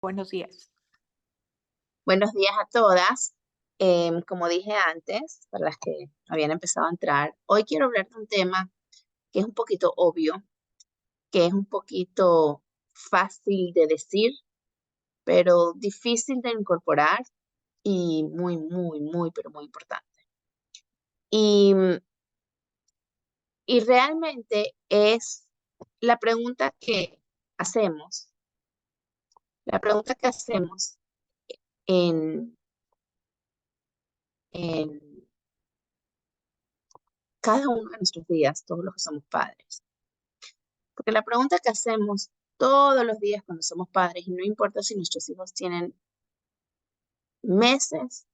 Buenos días. Buenos días a todas. Como dije antes, para las que habían empezado a entrar, hoy quiero hablar de un tema que es un poquito obvio, que es un poquito fácil de decir, pero difícil de incorporar y pero muy importante. Y, y realmente es la pregunta que hacemos, la pregunta que hacemos en, en cada uno de nuestros días, todos los que somos padres. Porque la pregunta que hacemos todos los días cuando somos padres, y no importa si nuestros hijos tienen meses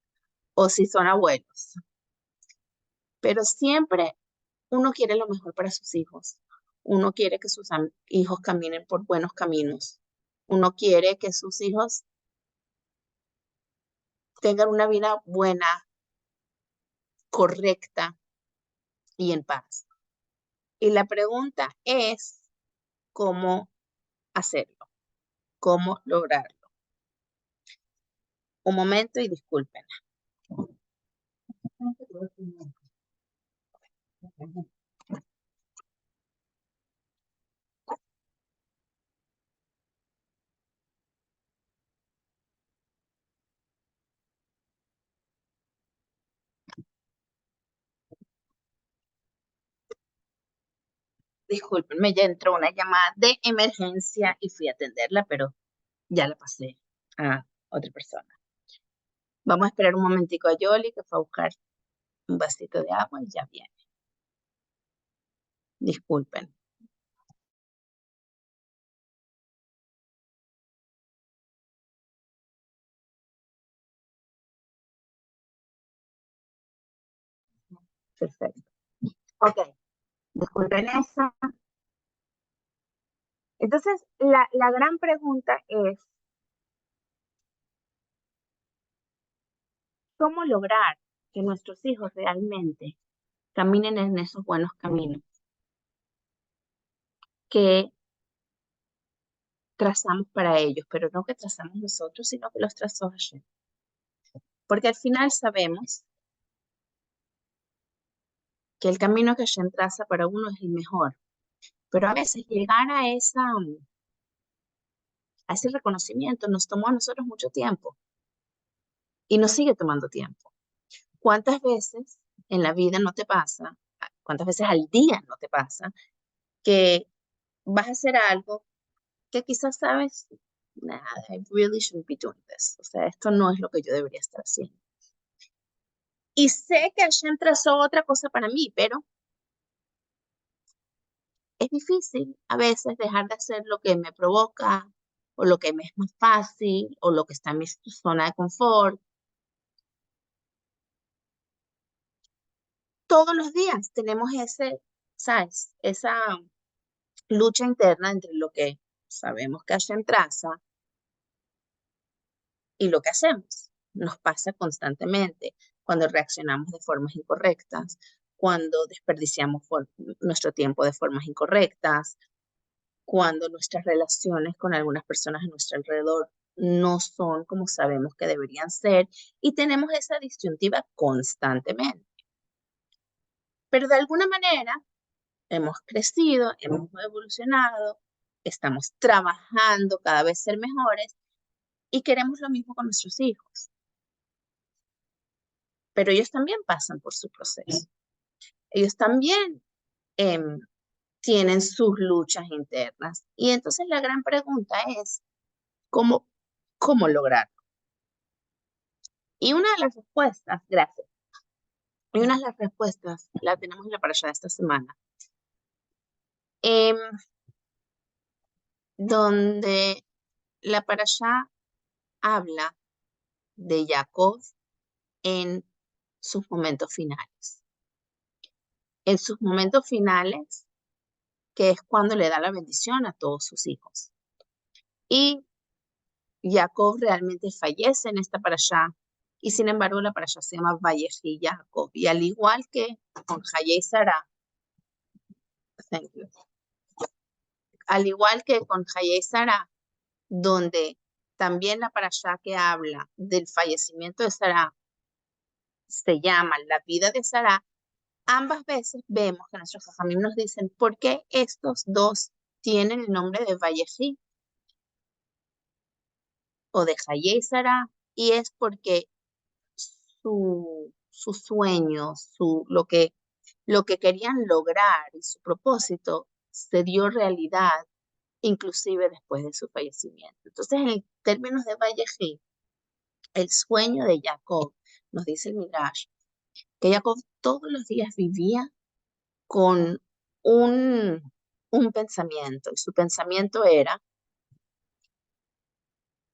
o si son abuelos, pero siempre uno quiere lo mejor para sus hijos. Uno quiere que sus hijos caminen por buenos caminos. Uno quiere que sus hijos tengan una vida buena, correcta y en paz. Y la pregunta es cómo hacerlo, cómo lograrlo. Un momento y disculpen. Discúlpenme, ya entró una llamada de emergencia y fui a atenderla, pero ya la pasé a otra persona. Vamos a esperar un momentico a Yoli, que fue a buscar un vasito de agua y ya viene. Disculpen. Perfecto. Ok, disculpen eso. Entonces, la gran pregunta es, ¿cómo lograr que nuestros hijos realmente caminen en esos buenos caminos que trazamos para ellos, pero no que trazamos nosotros, sino que los trazó Hashem? Porque al final sabemos que el camino que Hashem traza para uno es el mejor, pero a veces llegar a ese reconocimiento nos tomó a nosotros mucho tiempo y nos sigue tomando tiempo. ¿Cuántas veces en la vida no te pasa, cuántas veces al día no te pasa, que vas a hacer algo que quizás sabes, nada, I really shouldn't be doing this? O sea, esto no es lo que yo debería estar haciendo. Y sé que Hashem trazó otra cosa para mí, pero es difícil a veces dejar de hacer lo que me provoca o lo que me es más fácil o lo que está en mi zona de confort. Todos los días tenemos ¿sabes? Esa lucha interna entre lo que sabemos que Hashem traza y lo que hacemos. Nos pasa constantemente cuando reaccionamos de formas incorrectas, cuando desperdiciamos nuestro tiempo de formas incorrectas, cuando nuestras relaciones con algunas personas a nuestro alrededor no son como sabemos que deberían ser y tenemos esa disyuntiva constantemente. Pero de alguna manera hemos crecido, hemos evolucionado, estamos trabajando cada vez ser mejores y queremos lo mismo con nuestros hijos. Pero ellos también pasan por su proceso. Ellos también tienen sus luchas internas. Y entonces la gran pregunta es, ¿cómo, cómo lograrlo? Y una de las respuestas, gracias, y una de las respuestas la tenemos en la parasha de esta semana, em, donde la parasha habla de Jacob en sus momentos finales. En sus momentos finales, que es cuando le da la bendición a todos sus hijos. Y Jacob realmente fallece en esta parasha, y sin embargo la parasha se llama Vayehi Jacob. Y al igual que con Hayei Sarah, thank you, al igual que con Hayei Sarah, donde También la parashá que habla del fallecimiento de Sará se llama La vida de Sará. Ambas veces vemos que nuestros jajamim nos dicen por qué estos dos tienen el nombre de Vallejí o de Hayé y Sará, y es porque su sueño, lo que querían lograr y su propósito se dio realidad inclusive después de su fallecimiento. Entonces, en términos de Vallejí, el sueño de Jacob, nos dice el Midrash, que Jacob todos los días vivía con un pensamiento, y su pensamiento era,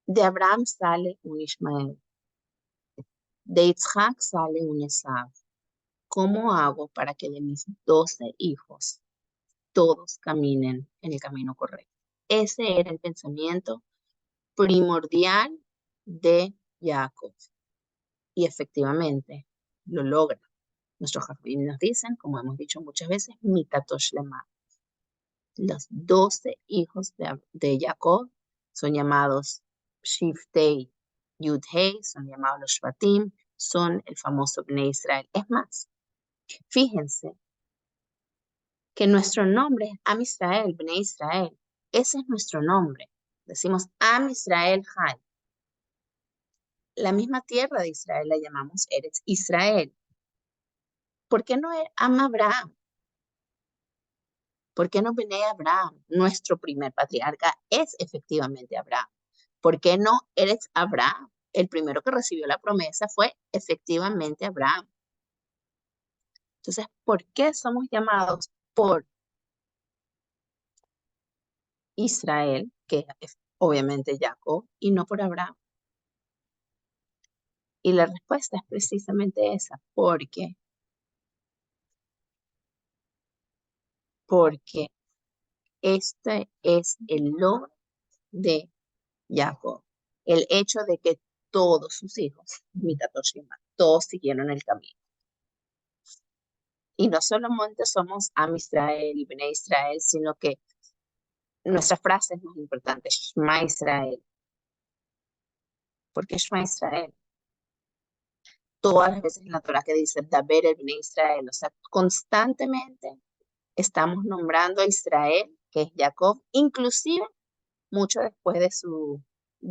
de Abraham sale un Ismael, de Isaac sale un Esaú. ¿Cómo hago para que de mis 12 hijos todos caminen en el camino correcto? Ese era el pensamiento primordial de Jacob. Y efectivamente lo logra. Nuestros jardines nos dicen, como hemos dicho muchas veces, mitatosh lema. Los 12 hijos de Jacob son llamados Shiftei Yudhei, son llamados los Shvatim, son el famoso Bnei Israel. Es más, fíjense que nuestro nombre es Am Israel, Bnei Israel. Ese es nuestro nombre. Decimos Am Israel Hai. La misma tierra de Israel la llamamos Eretz Israel. ¿Por qué no Am Abraham? ¿Por qué no Bnei Abraham? Nuestro primer patriarca es efectivamente Abraham. ¿Por qué no eres Abraham? El primero que recibió la promesa fue efectivamente Abraham. Entonces, ¿por qué somos llamados por Israel, que es obviamente Jacob, y no por Abraham? Y la respuesta es precisamente esa, porque este es el logro de Jacob. El hecho de que todos sus hijos, Mitatoshima, todos siguieron el camino. Y no solamente somos Am Israel y Bnei Israel, sino que nuestra frase es más importante, Shema Israel. ¿Por qué Shema Israel? Todas las veces en la Torah que dice Daber el Bnei Israel, o sea, constantemente estamos nombrando a Israel, que es Jacob, inclusive mucho después de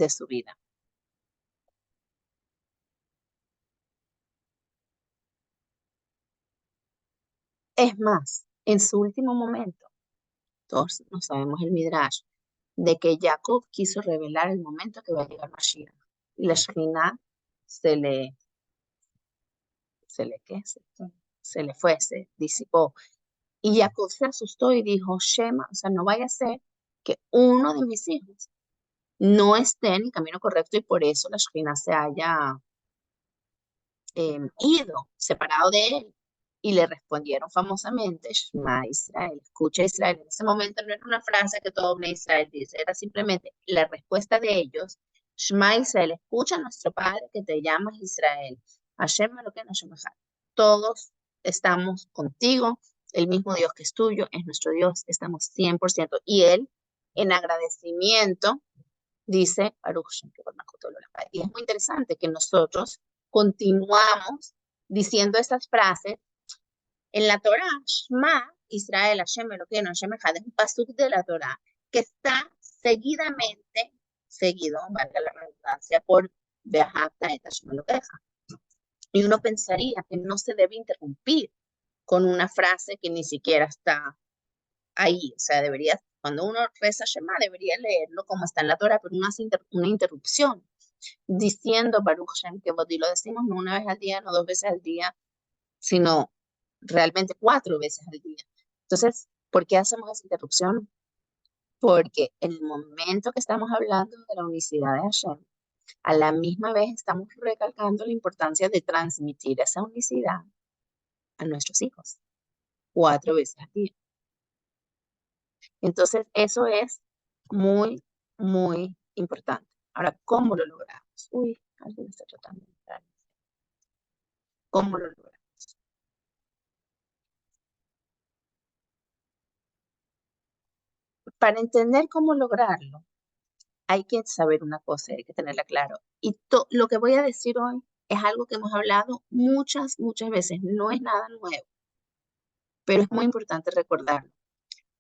su vida. Es más, en su último momento, todos no sabemos el Midrash, de que Jacob quiso revelar el momento que va a llegar Mashiach. Y la Shekhinah se le, ¿qué es esto? Se le fue, se disipó. Y Jacob se asustó y dijo, Shema, o sea, no vaya a ser que uno de mis hijos no esté en el camino correcto y por eso la Shekhinah se haya ido, separado de él. Y le respondieron famosamente, Shema Israel, escucha Israel. En ese momento no era una frase que todo Israel dice, era simplemente la respuesta de ellos, Shema Israel, escucha a nuestro Padre que te llama Israel. Hashem lo que nos llama. Todos estamos contigo, el mismo Dios que es tuyo, es nuestro Dios, estamos 100%. Y él, en agradecimiento, dice Baruch Shem Kevod Malchuto Olam. Y es muy interesante que nosotros continuamos diciendo estas frases en la Torah. Shema Israel Hashem Elokeinu Hashem Echad es un pasuk de la Torah que está seguido, valga la redundancia, por Be'ahavta et Hashem Elokeja. Y uno pensaría que no se debe interrumpir con una frase que ni siquiera está ahí. O sea, cuando uno reza Shema, debería leerlo como está en la Torah, pero uno hace una interrupción diciendo Baruch Shem Kevod, y lo decimos no una vez al día, no dos veces al día, sino realmente 4 veces al día. Entonces, ¿por qué hacemos esa interrupción? Porque en el momento que estamos hablando de la unicidad de Hashem, a la misma vez estamos recalcando la importancia de transmitir esa unicidad a nuestros hijos 4 veces al día. Entonces, eso es muy, muy importante. Ahora, ¿cómo lo logramos? Uy, alguien está tratando de entrar. ¿Cómo lo logramos? Para entender cómo lograrlo, hay que saber una cosa, hay que tenerla claro. Y lo que voy a decir hoy es algo que hemos hablado muchas veces, no es nada nuevo, pero es muy importante recordarlo.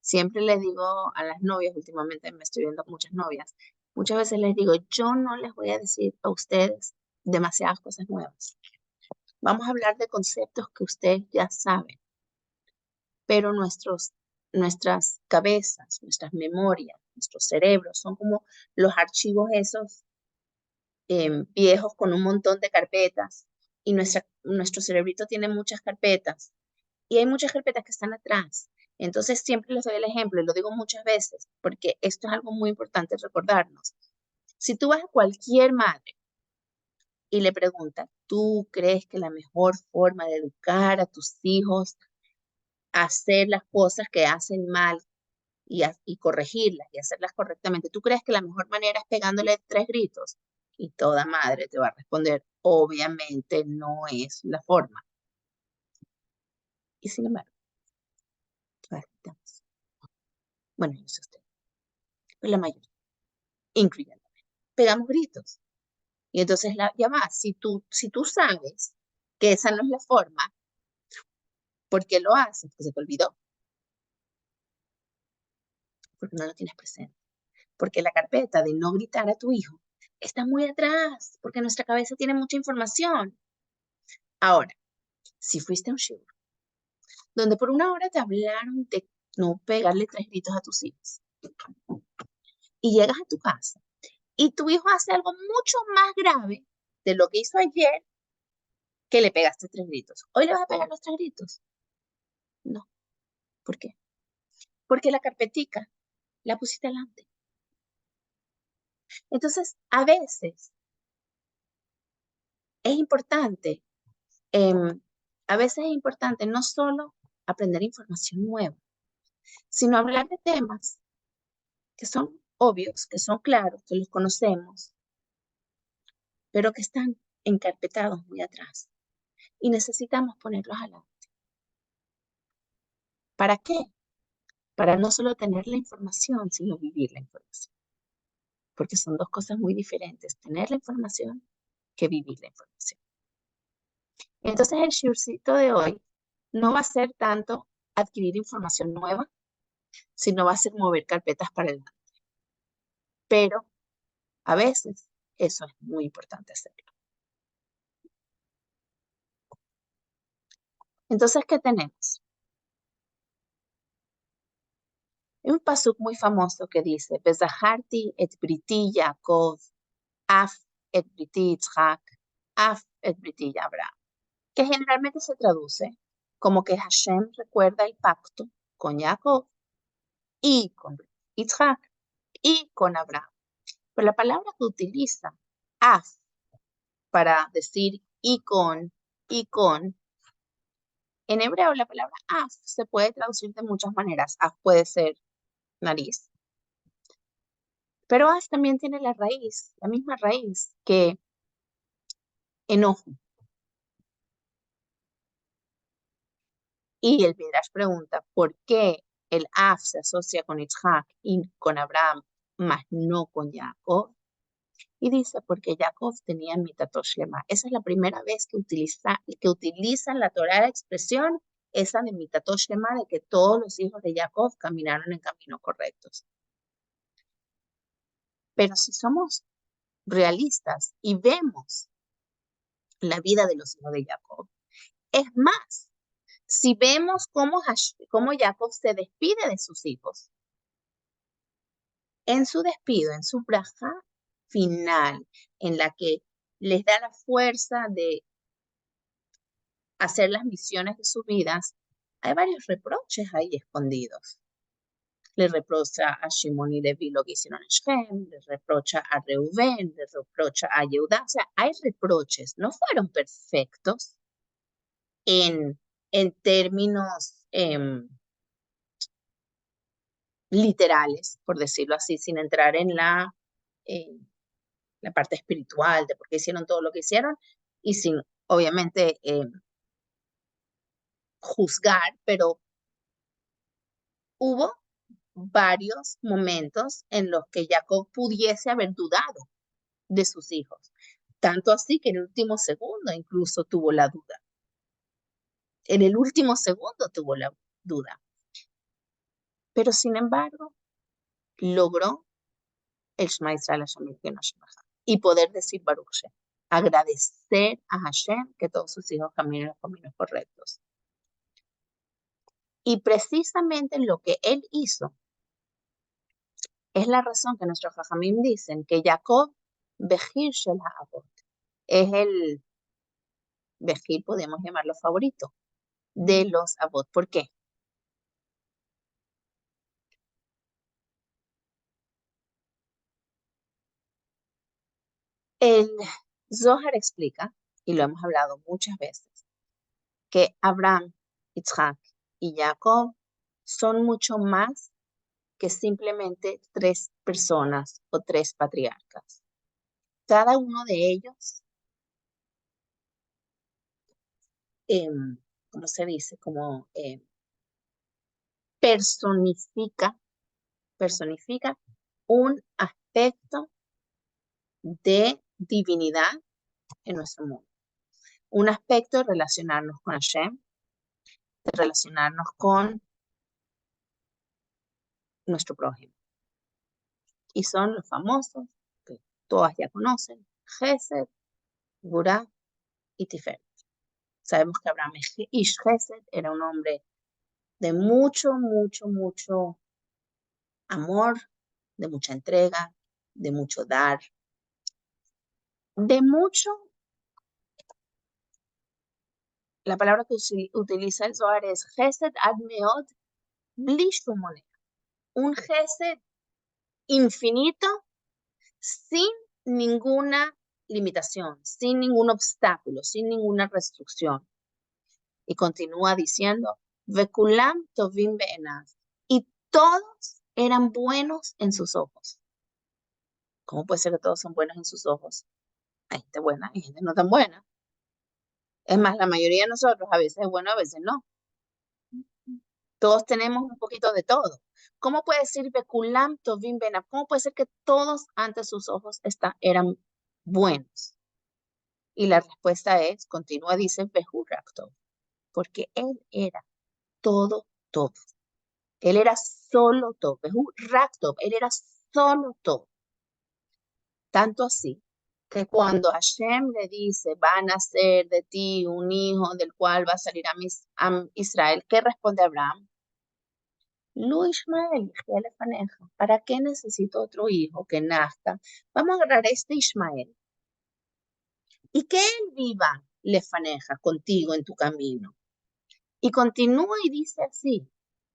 Siempre les digo a las novias, últimamente me estoy viendo con muchas novias, muchas veces les digo, yo no les voy a decir a ustedes demasiadas cosas nuevas. Vamos a hablar de conceptos que ustedes ya saben, pero nuestras cabezas, nuestras memorias, nuestros cerebros son como los archivos esos viejos con un montón de carpetas y nuestro cerebrito tiene muchas carpetas y hay muchas carpetas que están atrás. Entonces siempre les doy el ejemplo y lo digo muchas veces porque esto es algo muy importante recordarnos. Si tú vas a cualquier madre y le preguntas, ¿tú crees que la mejor forma de educar a tus hijos, hacer las cosas que hacen mal y corregirlas y hacerlas correctamente, ¿tú crees que la mejor manera es pegándole 3 gritos? Y toda madre te va a responder, obviamente no es la forma. Y sin embargo, todas gritamos. Bueno, yo no sé usted, pero la mayoría, incluyéndome, pegamos gritos. Y entonces ya va, si tú sabes que esa no es la forma, ¿por qué lo haces? Porque se te olvidó, porque no lo tienes presente. Porque la carpeta de no gritar a tu hijo está muy atrás, porque nuestra cabeza tiene mucha información. Ahora, si fuiste a un shiur, donde por una hora te hablaron de no pegarle 3 gritos a tus hijos, y llegas a tu casa, y tu hijo hace algo mucho más grave de lo que hizo ayer, que le pegaste 3 gritos. ¿Hoy le vas a pegar los 3 gritos? No. ¿Por qué? Porque la carpetica la pusiste adelante. Entonces, a veces es importante, a veces es importante no solo aprender información nueva, sino hablar de temas que son obvios, que son claros, que los conocemos, pero que están encarpetados muy atrás y necesitamos ponerlos adelante. ¿Para qué? Para no solo tener la información, sino vivir la información. Porque son dos cosas muy diferentes, tener la información que vivir la información. Entonces el shurcito de hoy no va a ser tanto adquirir información nueva, sino va a ser mover carpetas para adelante. Pero a veces eso es muy importante hacerlo. Entonces, ¿qué tenemos? Hay un pasuk muy famoso que dice, Bezaharti et briti Yaakov, af et briti Yitzhak, af et briti Abraham, que generalmente se traduce como que Hashem recuerda el pacto con Jacob y con Yitzhak y con Abraham. Pero la palabra que utiliza af para decir y con, en hebreo la palabra af se puede traducir de muchas maneras. Af puede ser nariz, pero af también tiene la raíz, la misma raíz que enojo. Y el Midrash pregunta, ¿por qué el af se asocia con Yitzhak y con Abraham, mas no con Jacob? Y dice, porque Jacob tenía mitatosh lema. Esa es la primera vez que utiliza la Torah la expresión esa de mitatosh lema, de que todos los hijos de Jacob caminaron en caminos correctos. Pero si somos realistas y vemos la vida de los hijos de Jacob, es más, si vemos cómo Jacob se despide de sus hijos, en su despido, en su braja final, en la que les da la fuerza de hacer las misiones de sus vidas, hay varios reproches ahí escondidos. Le reprocha a Shimon y Levi lo que hicieron en Shem, le reprocha a Reuben, le reprocha a Yehuda. O sea, hay reproches, no fueron perfectos en términos literales, por decirlo así, sin entrar en la parte espiritual de por qué hicieron todo lo que hicieron y sin, obviamente, juzgar, pero hubo varios momentos en los que Jacob pudiese haber dudado de sus hijos. Tanto así que en el último segundo incluso tuvo la duda. En el último segundo tuvo la duda. Pero sin embargo, logró el Shema Israel Hashem Elokeinu Hashem Echad. Y poder decir Baruch Shem. Agradecer a Hashem que todos sus hijos caminen los caminos correctos. Y precisamente lo que él hizo es la razón que nuestros Jajamim dicen que Jacob, Bejir Shel Ha'avot, es el Bejir, podemos llamarlo favorito, de los Avot. ¿Por qué? El Zohar explica, y lo hemos hablado muchas veces, que Abraham, Isaac y Jacob son mucho más que simplemente tres personas o tres patriarcas. Cada uno de ellos, ¿cómo se dice? Como personifica un aspecto de divinidad en nuestro mundo. Un aspecto de relacionarnos con Hashem, de relacionarnos con nuestro prójimo. Y son los famosos, que todas ya conocen, Gesed, Gurá y Tiferet. Sabemos que Abraham Ish Gesed era un hombre de mucho, mucho, mucho amor, de mucha entrega, de mucho dar, de mucho. La palabra que utiliza el Zohar es Gesed ad meod bli shum moneda. Un Gesed infinito sin ninguna limitación, sin ningún obstáculo, sin ninguna restricción. Y continúa diciendo, Vekulam tovim be'enav. Y todos eran buenos en sus ojos. ¿Cómo puede ser que todos son buenos en sus ojos? Hay gente buena y gente no tan buena. Es más, la mayoría de nosotros a veces es bueno, a veces no. Todos tenemos un poquito de todo. ¿Cómo puede ser Bekulam tovim be'enav? ¿Cómo puede ser que todos ante sus ojos eran buenos? Y la respuesta es, continúa, dice Behu Raktov, porque él era todo, todo. Él era solo todo. Behu Raktov, él era solo todo. Tanto así que cuando Hashem le dice, van a ser de ti un hijo del cual va a salir a Israel, ¿qué responde Abraham? Lu Ishmael, ¿para qué necesito otro hijo que nazca? Vamos a agarrar este Ishmael y que él viva lefaneja contigo en tu camino. Y continúa y dice así,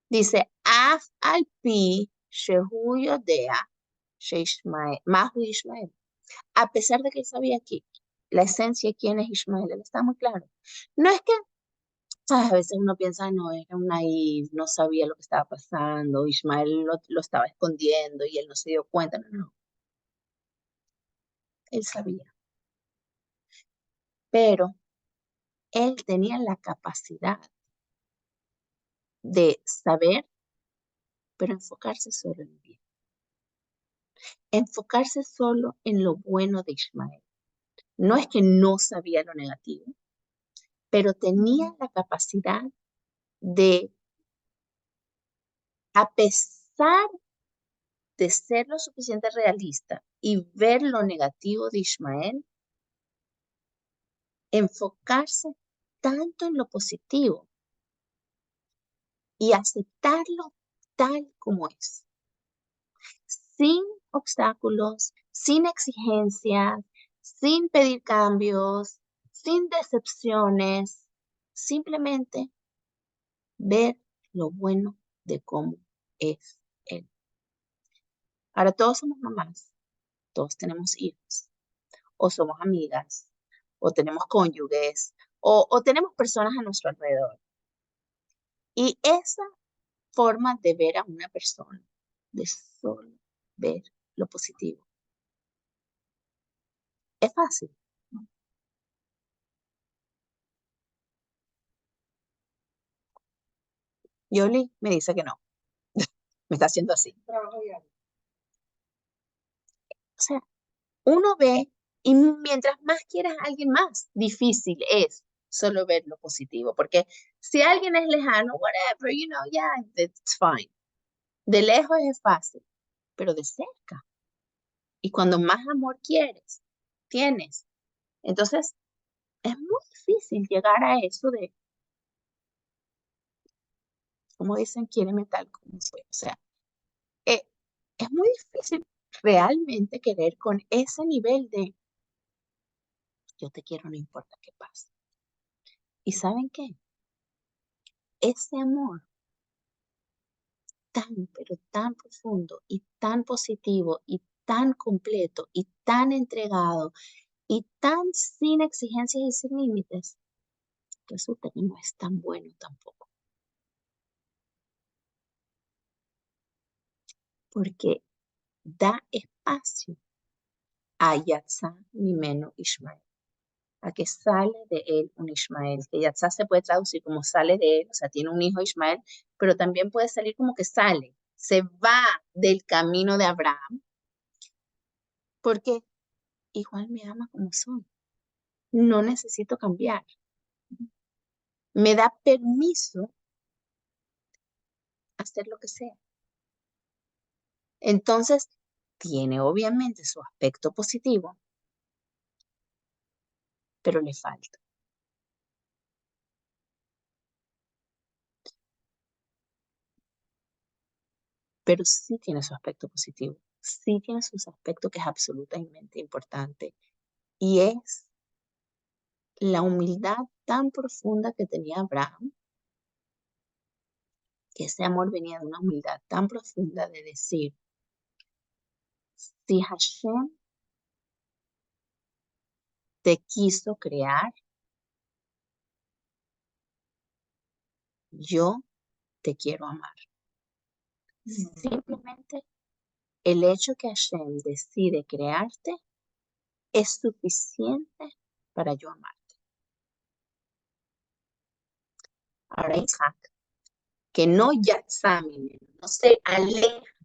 dice, Af al pi shehu yodea mahu Ishmael. A pesar de que él sabía que la esencia de quién es Ishmael, él está muy claro. No es que, ¿sabes? A veces uno piensa, no, era un naif, no sabía lo que estaba pasando, Ishmael lo estaba escondiendo y él no se dio cuenta. No, no, él sabía. Pero él tenía la capacidad de saber, pero enfocarse solo en el bien. Enfocarse solo en lo bueno de Ishmael. No es que no sabía lo negativo, pero tenía la capacidad de, a pesar de ser lo suficiente realista y ver lo negativo de Ishmael, enfocarse tanto en lo positivo y aceptarlo tal como es, sin obstáculos, sin exigencias, sin pedir cambios, sin decepciones, simplemente ver lo bueno de cómo es él. Ahora todos somos mamás, todos tenemos hijos, o somos amigas, o tenemos cónyuges, o tenemos personas a nuestro alrededor. Y esa forma de ver a una persona, de solo ver lo positivo, es fácil. Yoli me dice que no. Me está haciendo así. O sea, uno ve y mientras más quieras a alguien más, difícil es solo ver lo positivo, porque si alguien es lejano, whatever, yeah, it's fine. De lejos es fácil, pero de cerca. Y cuando más amor tienes, entonces es muy difícil llegar a eso de, como dicen, quiéreme tal como soy. O sea, eh, es muy difícil realmente querer con ese nivel de yo te quiero no importa qué pase. ¿Y saben qué? Ese amor tan, pero tan profundo y tan positivo y tan completo y tan entregado y tan sin exigencias y sin límites, resulta que no es tan bueno tampoco. Porque da espacio a Yatzá, Nimeno, Ishmael, a que sale de él un Ishmael, que Yatzá se puede traducir como sale de él, o sea, tiene un hijo Ishmael, pero también puede salir como que sale, se va del camino de Abraham, porque igual me ama como soy, no necesito cambiar, me da permiso hacer lo que sea. Entonces, tiene obviamente su aspecto positivo, pero le falta. Pero sí tiene su aspecto positivo, sí tiene su aspecto que es absolutamente importante y es la humildad tan profunda que tenía Abraham, que ese amor venía de una humildad tan profunda de decir, si Hashem te quiso crear, yo te quiero amar. Simplemente el hecho que Hashem decide crearte es suficiente para yo amarte. Ahora Isaac, que no ya examine, no se aleja,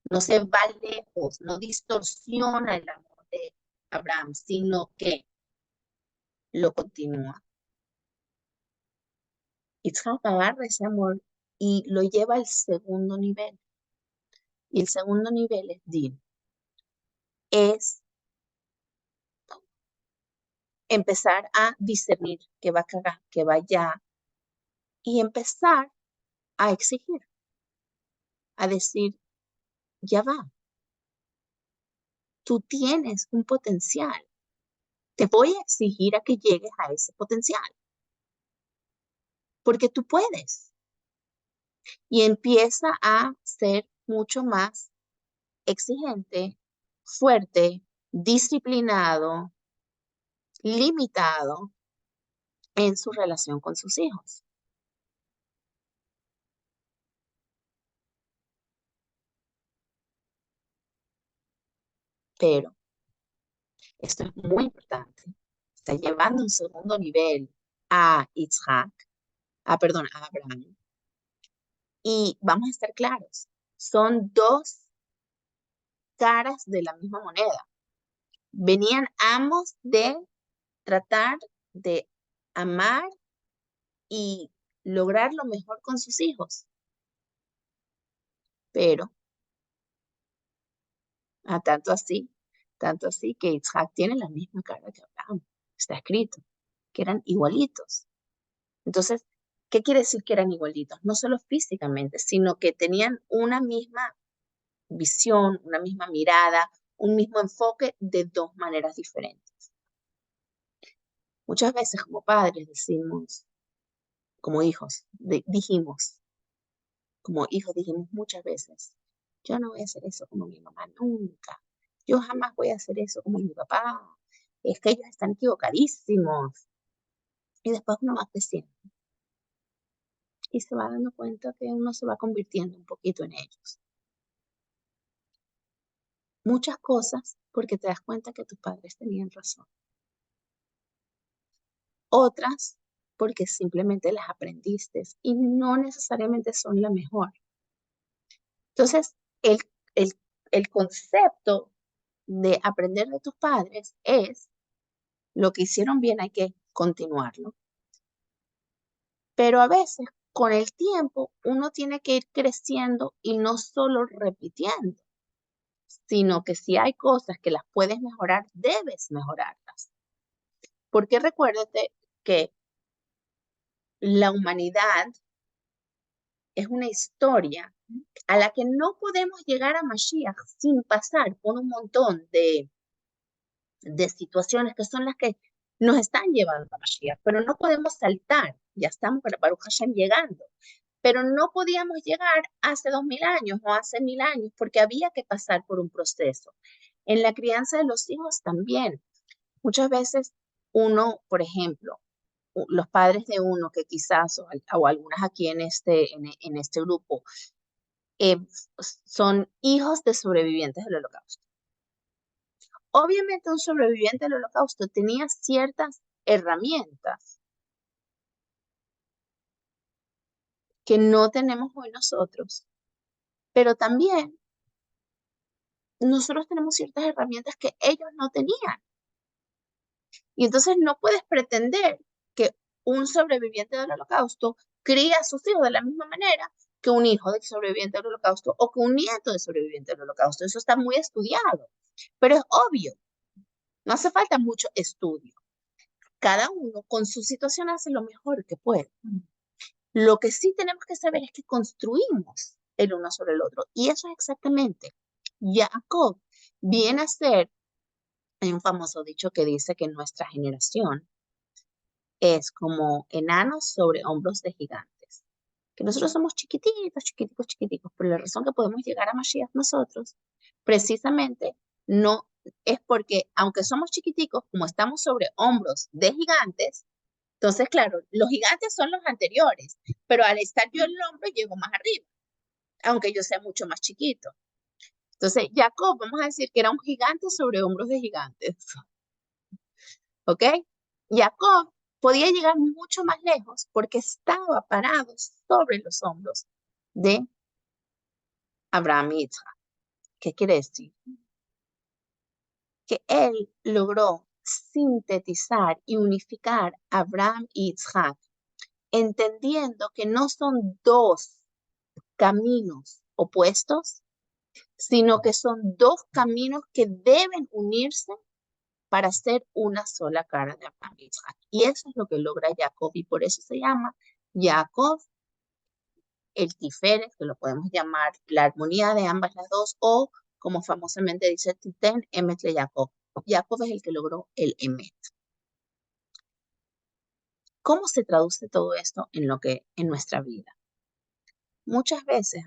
no se va lejos, no distorsiona el amor de Abraham, sino que lo continúa. Isaac agarra ese amor y lo lleva al segundo nivel. Y el segundo nivel es Din. Es empezar a discernir que va a cagar, que va allá, y empezar a exigir, a decir, ya va, tú tienes un potencial. Te voy a exigir a que llegues a ese potencial, porque tú puedes. Y empieza a ser mucho más exigente, fuerte, disciplinado, limitado en su relación con sus hijos. Pero esto es muy importante. Está llevando un segundo nivel a Isaac, perdón, a Abraham. Y vamos a estar claros, son dos caras de la misma moneda. Venían ambos de tratar de amar y lograr lo mejor con sus hijos. Pero, tanto así que Isaac tiene la misma cara que Abraham. Está escrito que eran igualitos. Entonces, ¿qué quiere decir que eran igualitos? No solo físicamente, sino que tenían una misma visión, una misma mirada, un mismo enfoque de dos maneras diferentes. Muchas veces como padres decimos, como hijos, como hijos dijimos muchas veces, yo no voy a hacer eso como mi mamá, nunca. Yo jamás voy a hacer eso como mi papá. Es que ellos están equivocadísimos. Y después uno va creciendo y se va dando cuenta que uno se va convirtiendo un poquito en ellos. Muchas cosas porque te das cuenta que tus padres tenían razón. Otras porque simplemente las aprendiste y no necesariamente son la mejor. Entonces, el, el, el concepto de aprender de tus padres es lo que hicieron bien hay que continuarlo. Pero a veces con el tiempo uno tiene que ir creciendo y no solo repitiendo, sino que si hay cosas que las puedes mejorar, debes mejorarlas. Porque recuérdate que la humanidad es una historia a la que no podemos llegar a Mashiach sin pasar por un montón de situaciones que son las que nos están llevando a Mashiach, pero no podemos saltar, ya estamos para Baruch Hashem llegando, pero no podíamos llegar hace 2000 años o hace 1000 años porque había que pasar por un proceso. En la crianza de los hijos también, muchas veces uno, por ejemplo, los padres de uno que quizás, o algunas aquí en este grupo, eh, son hijos de sobrevivientes del holocausto. Obviamente un sobreviviente del holocausto tenía ciertas herramientas que no tenemos hoy nosotros, pero también nosotros tenemos ciertas herramientas que ellos no tenían. Y entonces no puedes pretender que un sobreviviente del holocausto cría a sus hijos de la misma manera que un hijo del sobreviviente del holocausto o que un nieto del sobreviviente del holocausto. Eso está muy estudiado, pero es obvio, no hace falta mucho estudio. Cada uno con su situación hace lo mejor que puede. Lo que sí tenemos que saber es que construimos el uno sobre el otro. Y eso es exactamente. Jacob viene a ser, hay un famoso dicho que dice que nuestra generación es como enanos sobre hombros de gigantes. Que nosotros somos chiquititos, chiquiticos, chiquiticos, pero la razón que podemos llegar a Mashiach nosotros, precisamente, no es porque, aunque somos chiquiticos, como estamos sobre hombros de gigantes, entonces, claro, los gigantes son los anteriores, pero al estar yo en el hombro, llego más arriba, aunque yo sea mucho más chiquito. Entonces, Jacob, vamos a decir que era un gigante sobre hombros de gigantes, ¿ok? Jacob podía llegar mucho más lejos porque estaba parado sobre los hombros de Abraham y Isaac. ¿Qué quiere decir? Que él logró sintetizar y unificar a Abraham y Isaac, entendiendo que no son dos caminos opuestos, sino que son dos caminos que deben unirse para ser una sola cara de Abraham y Isaac. Y eso es lo que logra Jacob y por eso se llama Jacob el Tiferet, que lo podemos llamar la armonía de ambas las dos, o como famosamente dice Titen, Emet le Jacob. Jacob es el que logró el Emet. ¿Cómo se traduce todo esto en nuestra vida? Muchas veces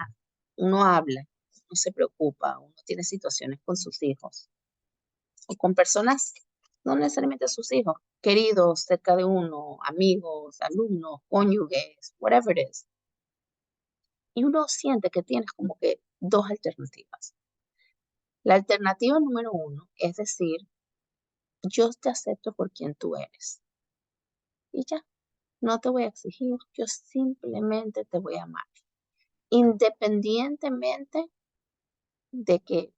uno habla, uno se preocupa, uno tiene situaciones con sus hijos o con personas, no necesariamente sus hijos, queridos cerca de uno, amigos, alumnos, cónyuges, whatever it is. Y uno siente que tienes como que dos alternativas. La alternativa número uno es decir, yo te acepto por quien tú eres. Y ya, no te voy a exigir, yo simplemente te voy a amar. Independientemente de que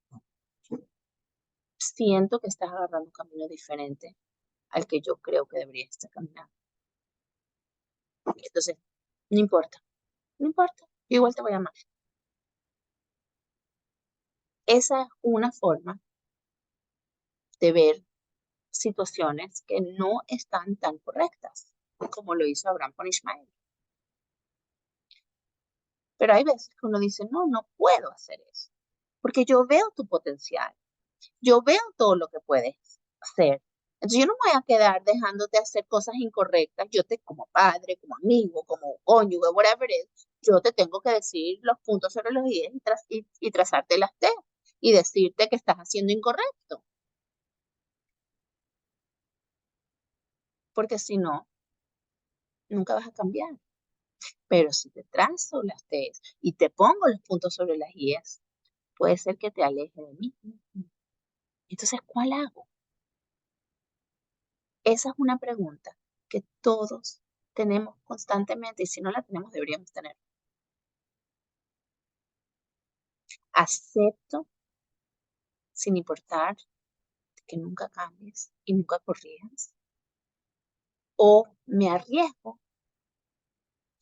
siento que estás agarrando un camino diferente al que yo creo que deberías estar caminando. Entonces, no importa, no importa, yo igual te voy a amar. Esa es una forma de ver situaciones que no están tan correctas como lo hizo Abraham con Ismael. Pero hay veces que uno dice, no, no puedo hacer eso, porque yo veo tu potencial, yo veo todo lo que puedes hacer. Entonces yo no me voy a quedar dejándote hacer cosas incorrectas. Yo te, como padre, como amigo, como cónyuge, whatever it is, yo te tengo que decir los puntos sobre los i y trazarte las T y decirte que estás haciendo incorrecto. Porque si no, nunca vas a cambiar. Pero si te trazo las T y te pongo los puntos sobre las IES, puede ser que te aleje de mí. Entonces, ¿cuál hago? Esa es una pregunta que todos tenemos constantemente y si no la tenemos deberíamos tener. Acepto sin importar que nunca cambies y nunca corrijas. O me arriesgo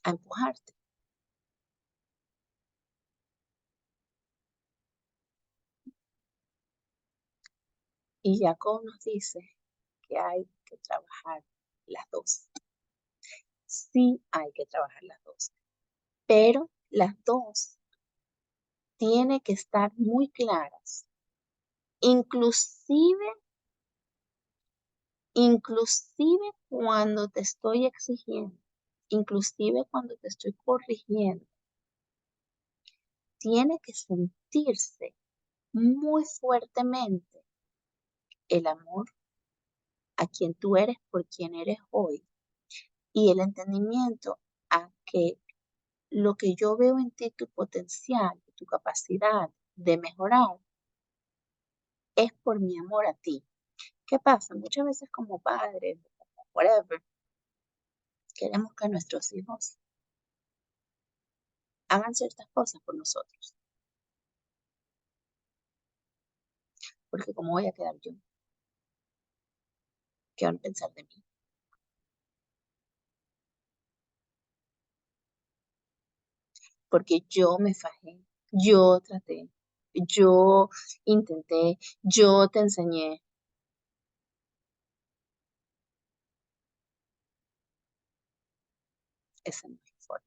a empujarte. Y Jacob nos dice que hay que trabajar las dos. Sí hay que trabajar las dos. Pero las dos tienen que estar muy claras. Inclusive cuando te estoy exigiendo, inclusive cuando te estoy corrigiendo, tiene que sentirse muy fuertemente el amor a quien tú eres por quien eres hoy y el entendimiento a que lo que yo veo en ti, tu potencial, tu capacidad de mejorar, es por mi amor a ti. ¿Qué pasa? Muchas veces como padres, whatever, queremos que nuestros hijos hagan ciertas cosas por nosotros. Porque ¿cómo voy a quedar yo? ¿Qué van a pensar de mí? Porque yo me fajé, yo traté, yo intenté, yo te enseñé. Esa no es la forma.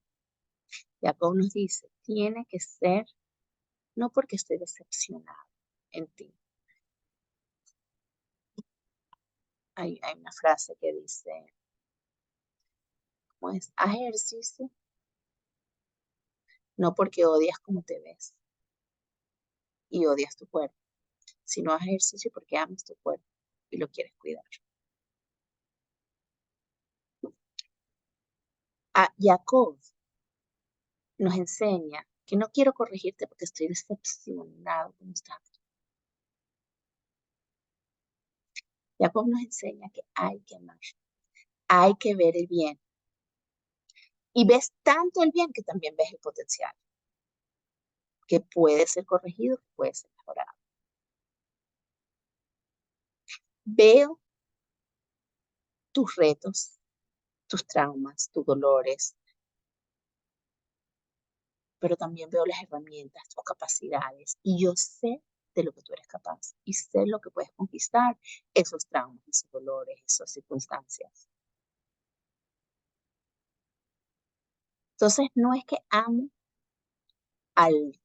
Jacob nos dice, tiene que ser, no porque estoy decepcionado en ti. Hay una frase que dice, ¿cómo es? Haz ejercicio, no porque odias cómo te ves y odias tu cuerpo, sino haz ejercicio porque amas tu cuerpo y lo quieres cuidar. Jacob nos enseña que no quiero corregirte porque estoy decepcionado con estás. Jacob nos enseña que hay que amar, hay que ver el bien. Y ves tanto el bien que también ves el potencial, que puede ser corregido, que puede ser mejorado. Veo tus retos, tus traumas, tus dolores, pero también veo las herramientas, tus capacidades. Y yo sé de lo que tú eres capaz y sé lo que puedes conquistar esos traumas, esos dolores, esas circunstancias. Entonces, no es que amo al,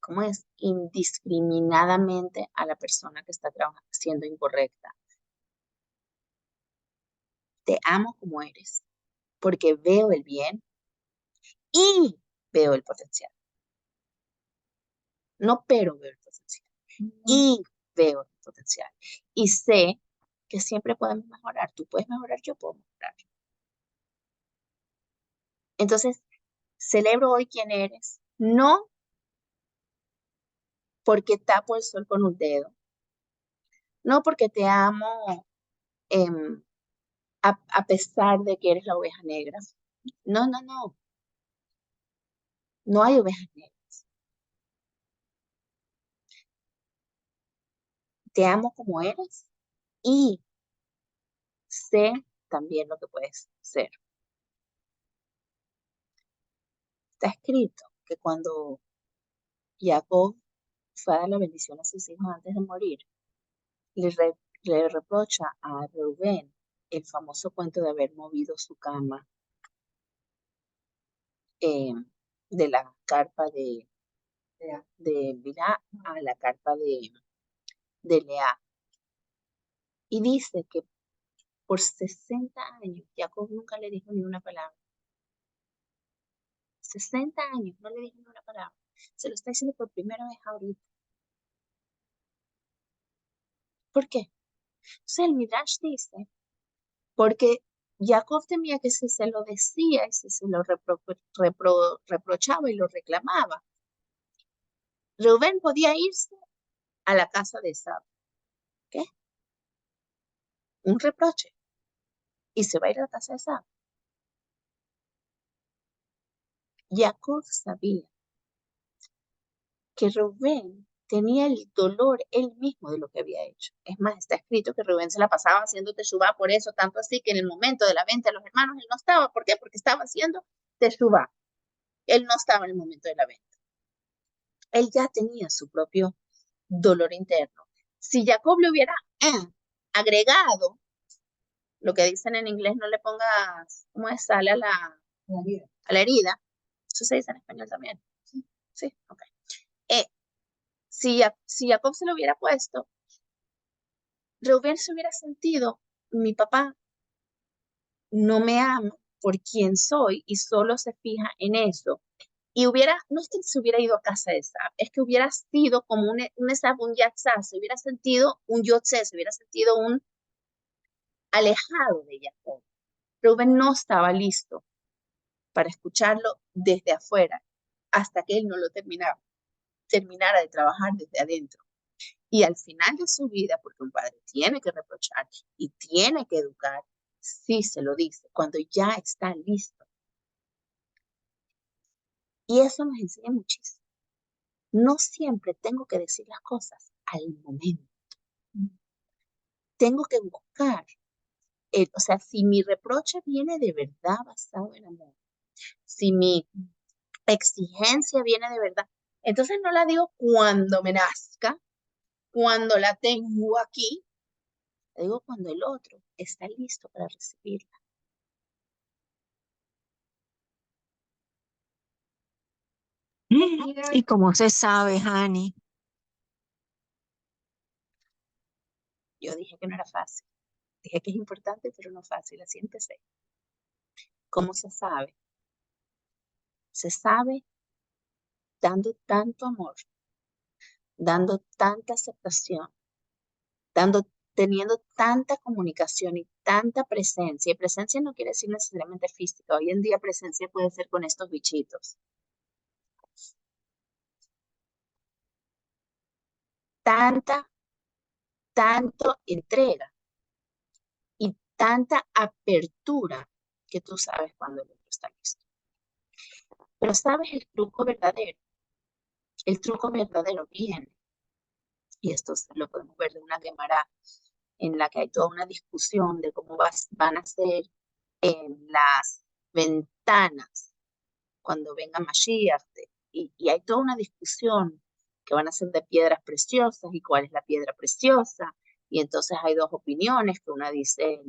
¿cómo es? Indiscriminadamente a la persona que está siendo incorrecta. Te amo como eres, porque veo el bien y veo el potencial. No, pero veo el potencial. Y veo el potencial. Y sé que siempre podemos mejorar. Tú puedes mejorar, yo puedo mejorar. Entonces, celebro hoy quién eres, no porque tapo el sol con un dedo, no porque te amo em, a pesar de que eres la oveja negra. No, no, no. No hay ovejas negras. Te amo como eres y sé también lo que puedes ser. Está escrito que cuando Jacob fue a dar la bendición a sus hijos antes de morir, le, re- le reprocha a Rubén el famoso cuento de haber movido su cama eh, de la carpa de Bilhá a la carpa de Lea. Y dice que por 60 años Jacob nunca le dijo ni una palabra. 60 años no le dijo ni una palabra. Se lo está diciendo por primera vez ahorita. ¿Por qué? Entonces el Midrash dice, porque Jacob temía que si se lo decía y si se lo reprochaba y lo reclamaba, Rubén podía irse a la casa de Esau. ¿Qué? Un reproche. Y se va a ir a la casa de Esau. Jacob sabía que Rubén tenía el dolor él mismo de lo que había hecho. Es más, está escrito que Rubén se la pasaba haciendo teshuvá, por eso, tanto así que en el momento de la venta de los hermanos él no estaba. ¿Por qué? Porque estaba haciendo teshuvá. Él no estaba en el momento de la venta. Él ya tenía su propio dolor interno. Si Jacob le hubiera agregado lo que dicen en inglés, no le pongas, ¿cómo es? Sal a la herida. Eso se dice en español también. Sí, ok. Si Jacob se lo hubiera puesto, Reuben se hubiera sentido, mi papá no me ama por quien soy y solo se fija en eso. Y no es que se hubiera ido a casa de Esab, es que hubiera sido como un Esab, un Yatzá, se hubiera sentido un Yotzé, se hubiera sentido un alejado de Jacob. Reuben no estaba listo para escucharlo desde afuera hasta que él no lo terminara de trabajar desde adentro. Y al final de su vida, porque un padre tiene que reprochar y tiene que educar, sí se lo dice, cuando ya está listo. Y eso nos enseña muchísimo. No siempre tengo que decir las cosas al momento. Tengo que buscar, o sea, si mi reproche viene de verdad basado en amor, si mi exigencia viene de verdad, entonces no la digo cuando me nazca, cuando la tengo aquí, la digo cuando el otro está listo para recibirla. ¿Y cómo se sabe, Hani? Yo dije que no era fácil. Dije que es importante, pero no fácil. Así empecé. ¿Cómo se sabe? Se sabe dando tanto amor, dando tanta aceptación, teniendo tanta comunicación y tanta presencia. Y presencia no quiere decir necesariamente física. Hoy en día presencia puede ser con estos bichitos. Tanto entrega y tanta apertura que tú sabes cuando el otro está listo. Pero sabes el truco verdadero. El truco verdadero viene, y esto lo podemos ver de una Gemara en la que hay toda una discusión de cómo van a ser las ventanas cuando venga Mashiach, y hay toda una discusión que van a ser de piedras preciosas y cuál es la piedra preciosa, y entonces hay dos opiniones, que una dice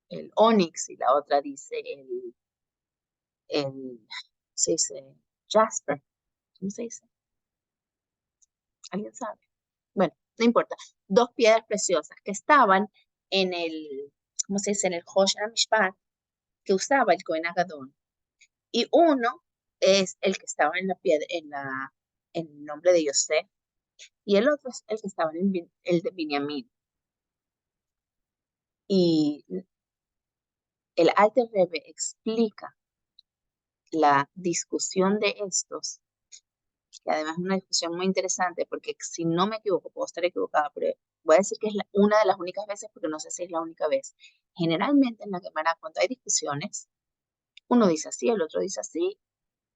el onix y la otra dice se dice jasper, ¿cómo se dice? ¿Alguien sabe? Bueno, no importa. Dos piedras preciosas que estaban en ¿cómo se dice? En el Hosh HaMishpat que usaba el Cohen Agadón. Y uno es el que estaba en la piedra, en el nombre de Yosef, y el otro es el que estaba en el de Binyamin. Y el Alter Rebbe explica la discusión de estos, que además es una discusión muy interesante, porque si no me equivoco, puedo estar equivocada, pero voy a decir que es una de las únicas veces, porque no sé si es la única vez. Generalmente en la Gemara, cuando hay discusiones, uno dice así, el otro dice así,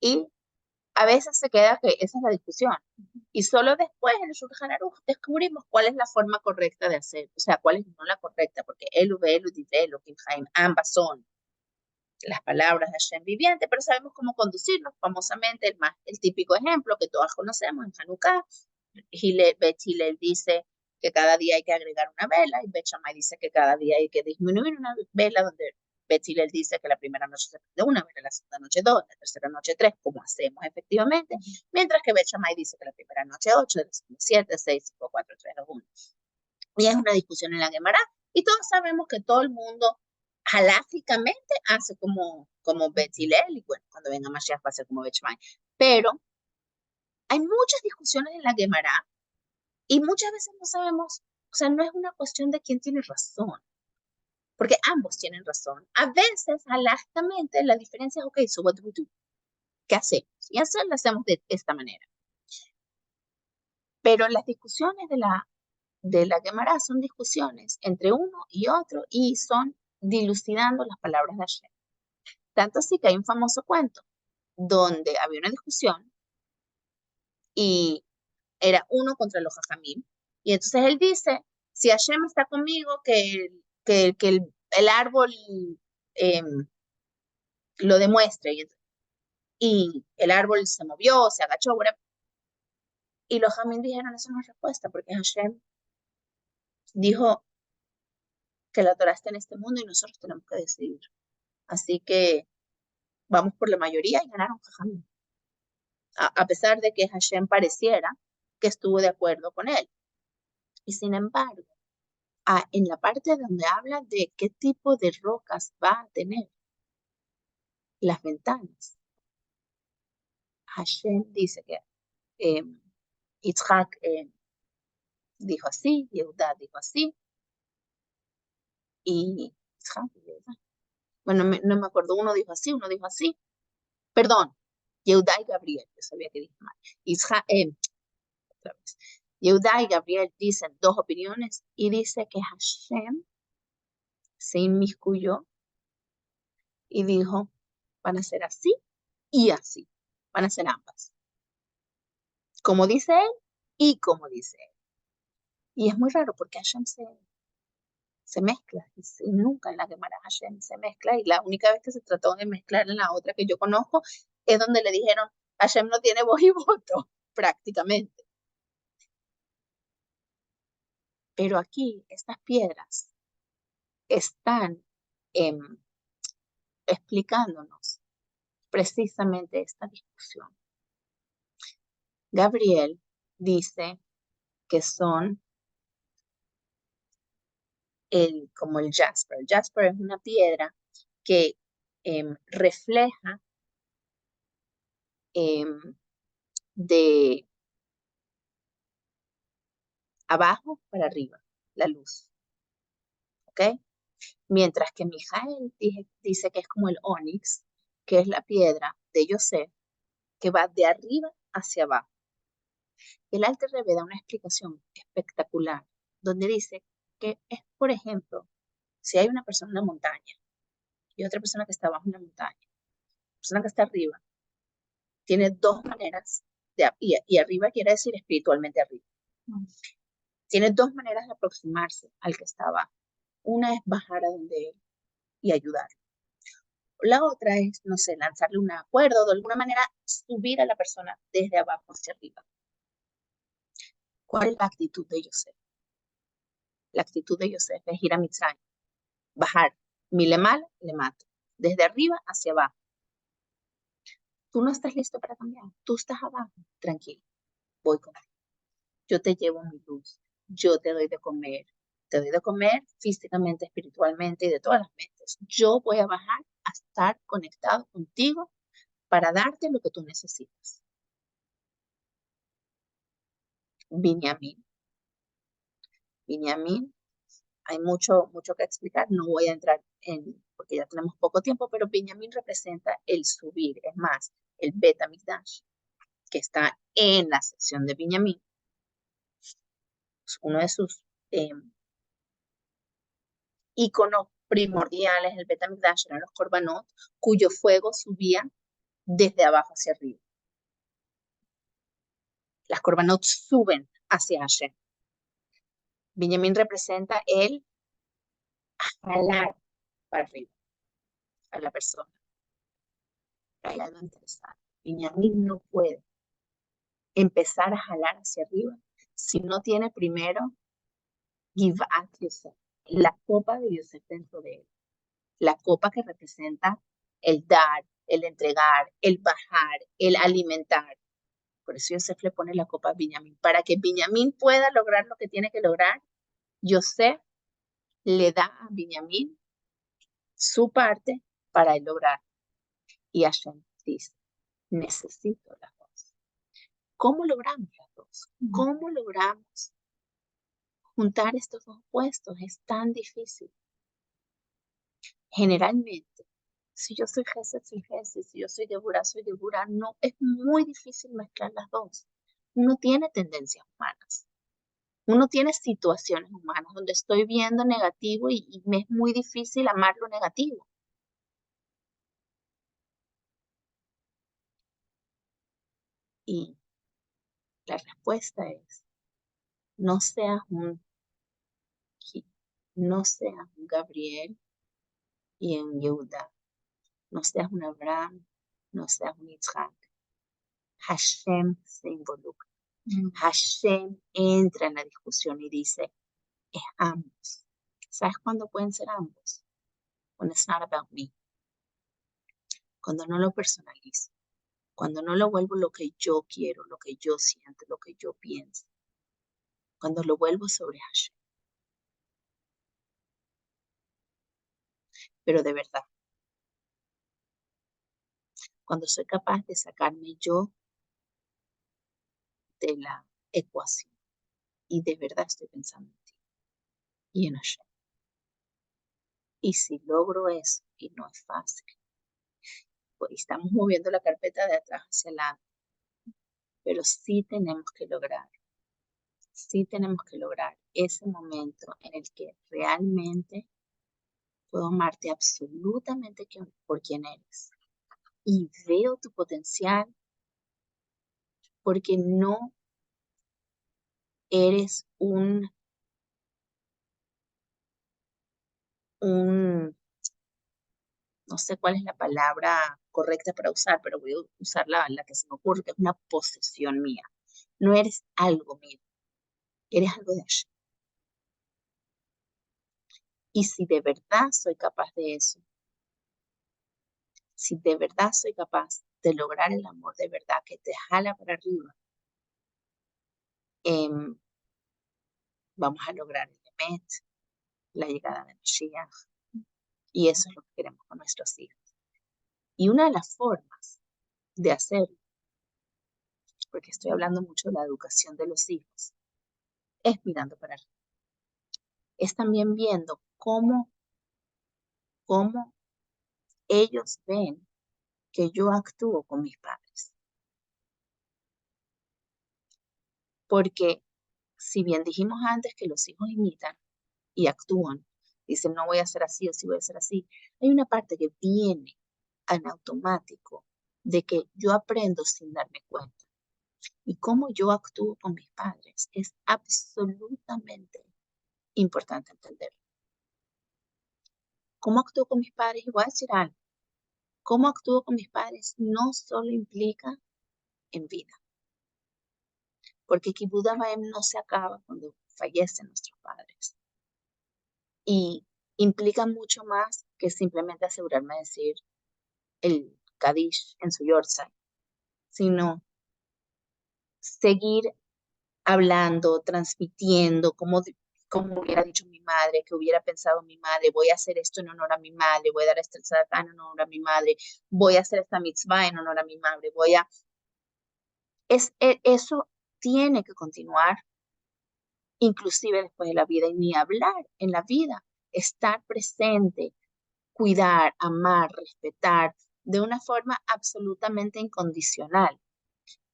y a veces se queda que esa es la discusión. Y solo después en el Shulchan Aruch descubrimos cuál es la forma correcta de hacer, o sea, cuál es no la correcta, porque Elu, Belu, Divelu, Kimhaim, ambas son las palabras de Hashem viviente, pero sabemos cómo conducirnos. Famosamente, el típico ejemplo que todas conocemos en Hanukkah, Bet Hillel dice que cada día hay que agregar una vela, y Bet Shammai dice que cada día hay que disminuir una vela, donde Bet Hillel dice que la primera noche se prende una vela, la segunda noche dos, la tercera noche tres, como hacemos efectivamente, mientras que Bet Shammai dice que la primera noche ocho, la segunda siete, seis, cinco, cuatro, tres, dos, uno. Y es una discusión en la Gemara, y todos sabemos que todo el mundo halágicamente hace como Bet Hillel, y bueno, cuando venga Mashiach va a ser como Bet Shammai. Pero hay muchas discusiones en la Gemara y muchas veces no sabemos, o sea, no es una cuestión de quién tiene razón, porque ambos tienen razón. A veces, halágicamente, la diferencia es, ok, so what do we do? ¿Qué hacemos? Y eso lo hacemos de esta manera. Pero las discusiones de la Gemara son discusiones entre uno y otro y son dilucidando las palabras de Hashem. Tanto así que hay un famoso cuento donde había una discusión y era uno contra los jajamim. Y entonces él dice, si Hashem está conmigo, que el árbol lo demuestre. Y el árbol se movió, se agachó, whatever. Y los jajamim dijeron, eso no es respuesta, porque Hashem dijo que la Torah está en este mundo y nosotros tenemos que decidir. Así que vamos por la mayoría y ganaron jajamim. A pesar de que Hashem pareciera que estuvo de acuerdo con él. Y sin embargo, en la parte donde habla de qué tipo de rocas va a tener las ventanas, Hashem dice que Yitzhak dijo así, Yehudá dijo así, y Yitzhak, bueno, no me acuerdo, uno dijo así, perdón, Yehudá y Gabriel, yo sabía que dije mal, Yitzhak, otra vez. Yehudá y Gabriel dicen dos opiniones y dice que Hashem se inmiscuyó y dijo, van a ser así y así, van a ser ambas, como dice él y como dice él. Y es muy raro porque Hashem se mezcla, y nunca en la Gemara Hashem se mezcla, y la única vez que se trató de mezclar en la otra que yo conozco es donde le dijeron, Hashem no tiene voz y voto, prácticamente. Pero aquí estas piedras están explicándonos precisamente esta discusión. Gabriel dice que son como el jasper. El jasper es una piedra que refleja de abajo para arriba la luz. ¿Ok? Mientras que Mijael dice que es como el onix, que es la piedra de Yosef, que va de arriba hacia abajo. El Alter Rebbe da una explicación espectacular, donde dice que es, por ejemplo, si hay una persona en la montaña y otra persona que está abajo en la montaña, la persona que está arriba tiene dos maneras, y arriba quiere decir espiritualmente arriba. Tiene dos maneras de aproximarse al que está abajo. Una es bajar a donde él y ayudarlo. La otra es, no sé, lanzarle un acuerdo, de alguna manera subir a la persona desde abajo hacia arriba. ¿Cuál es la actitud de Yosef? La actitud de Yosef es ir a Mitzrayim, bajar, mi le mal, le mato, desde arriba hacia abajo. Tú no estás listo para cambiar, tú estás abajo, tranquilo, voy contigo. Yo te llevo mi luz, yo te doy de comer físicamente, espiritualmente y de todas las mentes. Yo voy a bajar a estar conectado contigo para darte lo que tú necesitas. Binyamin, hay mucho que explicar, no voy a entrar porque ya tenemos poco tiempo, pero Binyamin representa el subir, es más, el Bet HaMikdash, que está en la sección de Binyamin. Uno de sus íconos primordiales, el Bet HaMikdash, eran los Korbanot, cuyo fuego subía desde abajo hacia arriba. Las Korbanot suben hacia Hashem. Binyamin representa el jalar para arriba a la persona. Hay algo interesante. Binyamin no puede empezar a jalar hacia arriba si no tiene primero Givat Yosef, la copa de Yosef dentro de él. La copa que representa el dar, el entregar, el bajar, el alimentar. Por eso Yosef le pone la copa a Binyamin. Para que Binyamin pueda lograr lo que tiene que lograr, Yosef le da a Binyamin su parte para él lograr. Y Hashem dice, necesito las dos. ¿Cómo logramos las dos? ¿Cómo logramos juntar estos dos opuestos? Es tan difícil. Generalmente, si yo soy Gesed, soy Gesed, si yo soy Geburah, no, es muy difícil mezclar las dos. Uno tiene tendencias humanas. Uno tiene situaciones humanas donde estoy viendo negativo y me es muy difícil amar lo negativo. Y La respuesta es, no seas un no seas un Gabriel y en Yehuda, no seas un Abraham, no seas un Yitzhak. Hashem se involucra. Hashem entra en la discusión y dice, es ambos. ¿Sabes cuándo pueden ser ambos? When it's not about me. Cuando no lo personalizo. Cuando no lo vuelvo lo que yo quiero, lo que yo siento, lo que yo pienso. Cuando lo vuelvo sobre Hashem. Pero de verdad. Cuando soy capaz de sacarme yo de la ecuación. Y de verdad estoy pensando en ti y en Hashem. Y si logro eso, y no es fácil, pues estamos moviendo la carpeta de atrás hacia adelante, pero sí tenemos que lograr ese momento en el que realmente puedo amarte absolutamente por quien eres. Y veo tu potencial porque no eres no sé cuál es la palabra correcta para usar, pero voy a usar la que se me ocurre, que es una posesión mía. No eres algo mío, eres algo de Hashem. Y si de verdad soy capaz de eso, si de verdad soy capaz de lograr el amor de verdad que te jala para arriba, vamos a lograr el Emet, la llegada de Mashiach. Y eso es lo que queremos con nuestros hijos. Y una de las formas de hacerlo, porque estoy hablando mucho de la educación de los hijos, es mirando para arriba. Es también viendo cómo ellos ven que yo actúo con mis padres. Porque si bien dijimos antes que los hijos imitan y actúan, dicen no voy a hacer así o sí voy a hacer así, hay una parte que viene en automático de que yo aprendo sin darme cuenta. Y cómo yo actúo con mis padres es absolutamente importante entenderlo. ¿Cómo actúo con mis padres? Y voy a decir algo. ¿Cómo actúo con mis padres? No solo implica en vida. Porque Kibud Avaim no se acaba cuando fallecen nuestros padres. Y implica mucho más que simplemente asegurarme de decir el Kadish en su Yortzeit, sino seguir hablando, transmitiendo, como hubiera dicho mi madre, que hubiera pensado mi madre, voy a hacer esto en honor a mi madre, voy a dar este tzedakah en honor a mi madre, voy a hacer esta mitzvah en honor a mi madre, eso tiene que continuar inclusive después de la vida y ni hablar en la vida, estar presente, cuidar, amar, respetar de una forma absolutamente incondicional.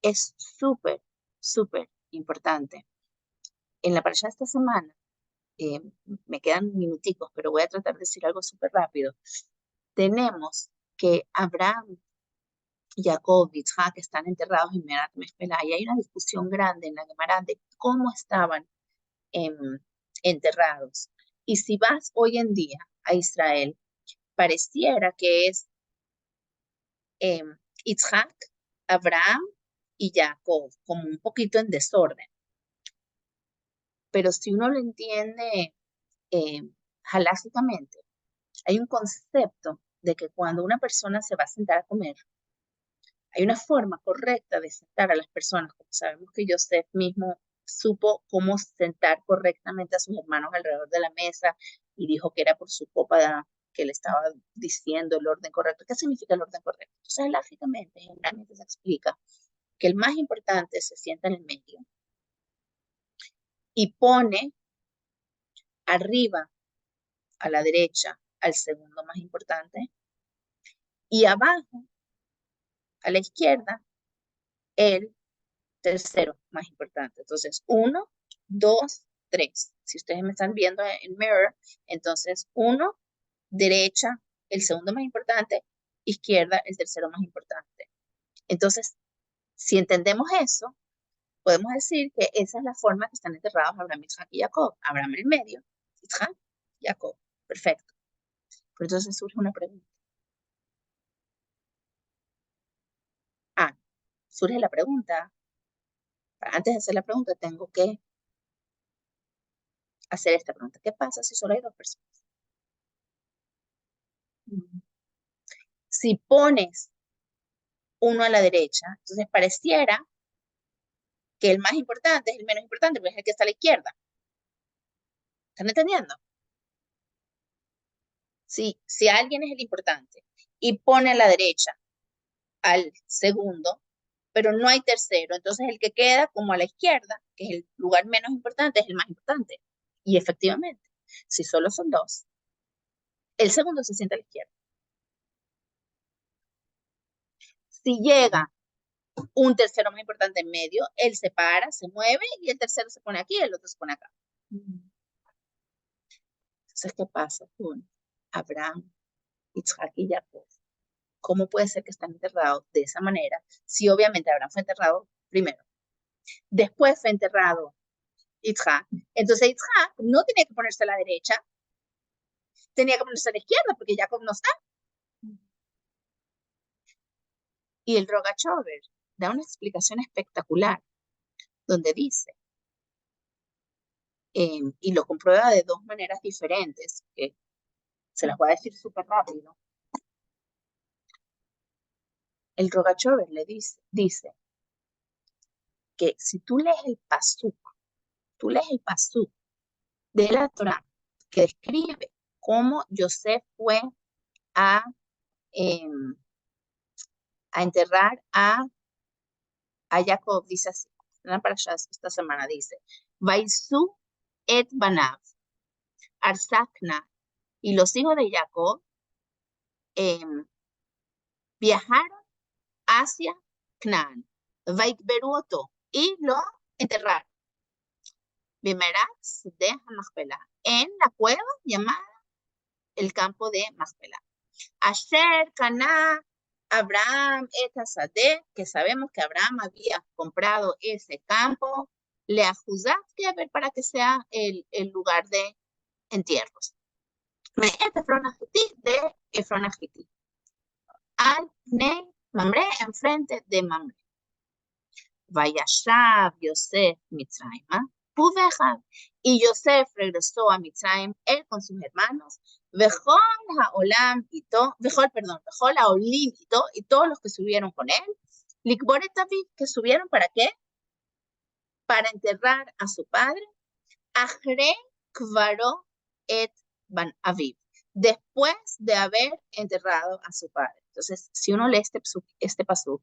Es súper, súper importante. En la parasha de esta semana, me quedan minuticos, pero voy a tratar de decir algo súper rápido. Tenemos que Abraham, Jacob, Yitzhak están enterrados en Merat Mechpelah y hay una discusión grande en la Gemara de cómo estaban enterrados. Y si vas hoy en día a Israel, pareciera que es Yitzhak, Abraham y Jacob, como un poquito en desorden. Pero si uno lo entiende halásicamente, hay un concepto de que cuando una persona se va a sentar a comer, hay una forma correcta de sentar a las personas, como sabemos que Yosef mismo supo cómo sentar correctamente a sus hermanos alrededor de la mesa y dijo que era por su copa que le estaba diciendo el orden correcto. ¿Qué significa el orden correcto? Entonces, lógicamente, generalmente se explica que el más importante se sienta en el medio y pone arriba a la derecha al segundo más importante y abajo a la izquierda el tercero más importante. Entonces, 1, 2, 3. Si ustedes me están viendo en Mirror, entonces 1, derecha, el segundo más importante, izquierda, el tercero más importante. Entonces, si entendemos eso, Podemos decir que esa es la forma que están enterrados Abraham, Isaac y Jacob. Abraham en el medio, Isaac, Jacob. Perfecto. Pero entonces surge una pregunta. Surge la pregunta. Antes de hacer la pregunta, tengo que hacer esta pregunta. ¿Qué pasa si solo hay dos personas? Si pones uno a la derecha, entonces pareciera que el más importante es el menos importante, porque es el que está a la izquierda. ¿Están entendiendo? Si alguien es el importante y pone a la derecha al segundo, pero no hay tercero, entonces el que queda como a la izquierda, que es el lugar menos importante, es el más importante. Y efectivamente, si solo son dos, el segundo se sienta a la izquierda. Si llega un tercero más importante en medio, él se para, se mueve y el tercero se pone aquí y el otro se pone acá. Entonces, ¿qué pasa con Abraham, Isaac y Jacob? ¿Cómo puede ser que están enterrados de esa manera? Si obviamente Abraham fue enterrado primero, después fue enterrado Isaac. Entonces Isaac no tenía que ponerse a la derecha, tenía que ponerse a la izquierda porque Jacob no está. Y el Rogachover da una explicación espectacular donde dice, y lo comprueba de dos maneras diferentes, que se las voy a decir súper rápido. El Rogachover le dice que si tú lees el pasuk de la Torah que describe cómo Yosef fue a, eh, a enterrar a Jacob, dice así, para allá esta semana dice, Vaisu et Banav, Arsakna, y los hijos de Jacob viajaron hacia Canaán, Vaikberuoto, y lo enterraron. Bimeratz de Machpelah, en la cueva llamada el campo de Machpelah. Asher, Caná, Abraham, Etasade, que sabemos que Abraham había comprado ese campo, le ajuzat que ver para que sea el lugar de entierros. De Efron Agití. Al Ney Mamre, enfrente de Mamre. Vayashav Yosef Mitzrayma, Pudeja. Y Yosef regresó a Mitzrayim, él con sus hermanos, Vejol Haolam y Vejol Haolim y todos los que subieron con él, Likboret David, que subieron ¿para qué? Para enterrar a su padre, Ajre Kvaro et Ban Aviv, después de haber enterrado a su padre. Entonces, si uno lee este pasuk,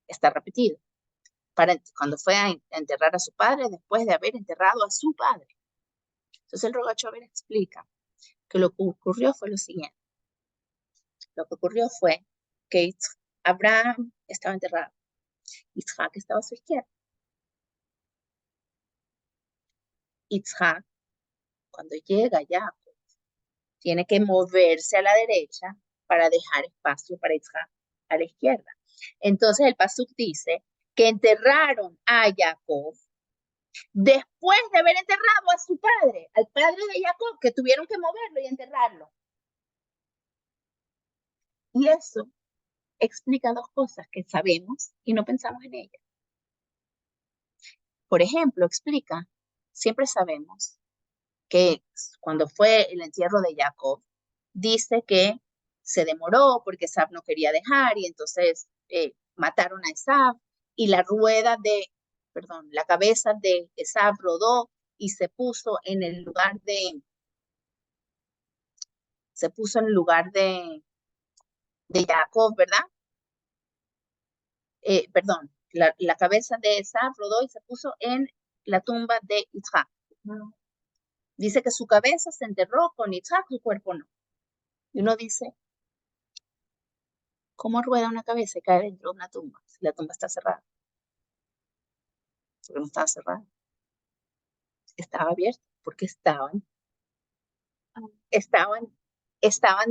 está repetido. Cuando fue a enterrar a su padre después de haber enterrado a su padre. Entonces el Rogachover explica que lo que ocurrió fue lo siguiente. Lo que ocurrió fue que Abraham estaba enterrado, Isaac estaba a su izquierda. Isaac, cuando llega Jacob, tiene que moverse a la derecha para dejar espacio para Isaac a la izquierda. Entonces el pasuk dice que enterraron a Jacob después de haber enterrado a su padre, al padre de Jacob, que tuvieron que moverlo y enterrarlo. Y eso explica dos cosas que sabemos y no pensamos en ellas. Por ejemplo, explica, siempre sabemos que cuando fue el entierro de Jacob, dice que se demoró porque Esab no quería dejar y entonces mataron a Esab y la cabeza de Esab rodó y se puso en el lugar de Jacob, ¿verdad? La cabeza de Esab rodó y se puso en la tumba de Isaac. Dice que su cabeza se enterró con Isaac, su cuerpo no. Y uno dice, ¿cómo rueda una cabeza y cae dentro de una tumba si la tumba está cerrada? Porque no estaba cerrada. Estaba abierta porque estaban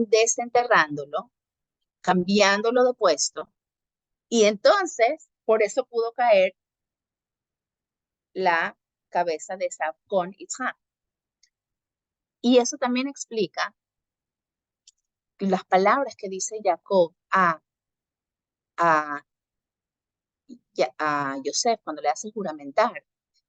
desenterrándolo, cambiándolo de puesto, y entonces por eso pudo caer la cabeza de Esaú con Isaac. Y eso también explica las palabras que dice Jacob a Yosef cuando le hace juramentar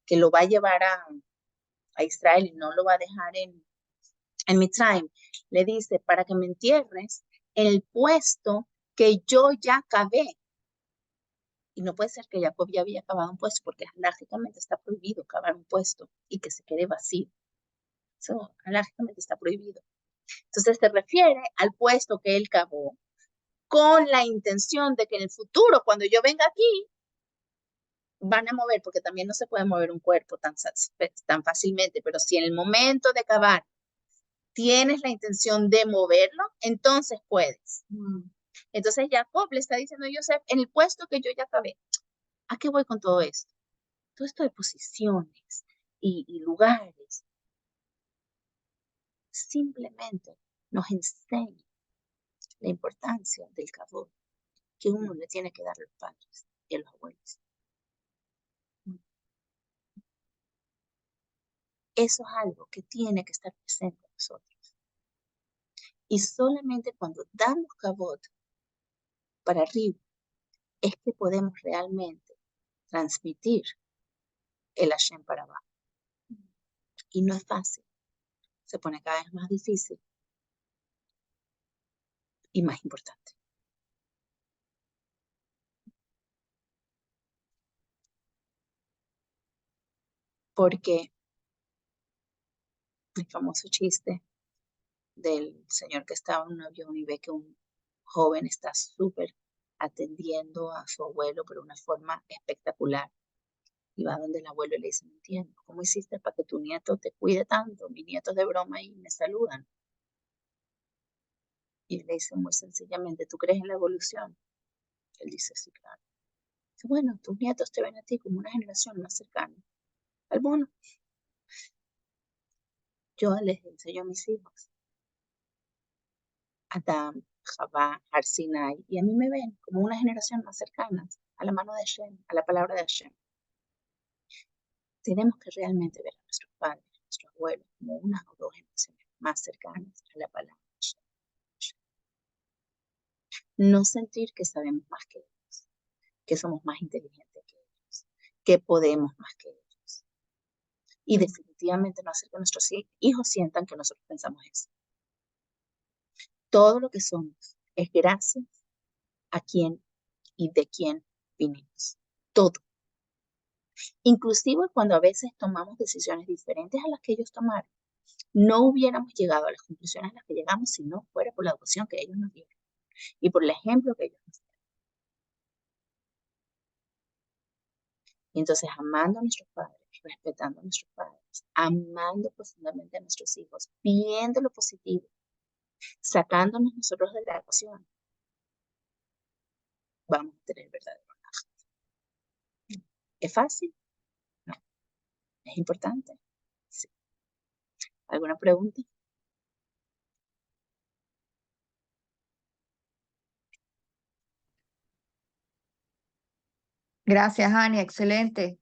que lo va a llevar a Israel y no lo va a dejar en Mitzrayim. Le dice, para que me entierres en el puesto que yo ya cavé. Y no puede ser que Jacob ya había cavado un puesto, porque alárgicamente está prohibido cavar un puesto y que se quede vacío. Eso alárgicamente está prohibido. Entonces se refiere al puesto que él cavó con la intención de que en el futuro, cuando yo venga aquí, van a mover, porque también no se puede mover un cuerpo tan fácilmente, pero si en el momento de cavar tienes la intención de moverlo, entonces puedes. Entonces Jacob le está diciendo a Yosef, en el puesto que yo ya cavé, ¿a qué voy con todo esto? Todo esto de posiciones y lugares, simplemente nos enseña la importancia del kavod que uno le tiene que dar a los padres y a los abuelos. Eso es algo que tiene que estar presente en nosotros. Y solamente cuando damos kavod para arriba es que podemos realmente transmitir el Hashem para abajo. Y no es fácil. Se pone cada vez más difícil y más importante. Porque el famoso chiste del señor que estaba en un avión y ve que un joven está súper atendiendo a su abuelo por una forma espectacular. Y va donde el abuelo y le dice, no entiendo, ¿cómo hiciste para que tu nieto te cuide tanto? Mis nietos de broma y me saludan. Y él le dice muy sencillamente, ¿tú crees en la evolución? Él dice, sí, claro. Dice, bueno, tus nietos te ven a ti como una generación más cercana. Algunos. Yo les enseño a mis hijos, Adam, Javá, Arsinai, y a mí me ven como una generación más cercana a la mano de Hashem, a la palabra de Hashem. Tenemos que realmente ver a nuestros padres, a nuestros abuelos, como una o dos generaciones más cercanas a la palabra de Hashem. No sentir que sabemos más que ellos, que somos más inteligentes que ellos, que podemos más que ellos. Y definitivamente no hacer que nuestros hijos sientan que nosotros pensamos eso. Todo lo que somos es gracias a quien y de quién vinimos. Todo. Inclusive cuando a veces tomamos decisiones diferentes a las que ellos tomaron, no hubiéramos llegado a las conclusiones a las que llegamos si no fuera por la educación que ellos nos dieron y por el ejemplo que ellos nos dieron. Y entonces, amando a nuestros padres, respetando a nuestros padres, amando profundamente a nuestros hijos, viendo lo positivo, sacándonos nosotros de la ecuación, vamos a tener verdadero relajo. ¿Es fácil? No. ¿Es importante? Sí. ¿Alguna pregunta? Gracias, Ani, excelente.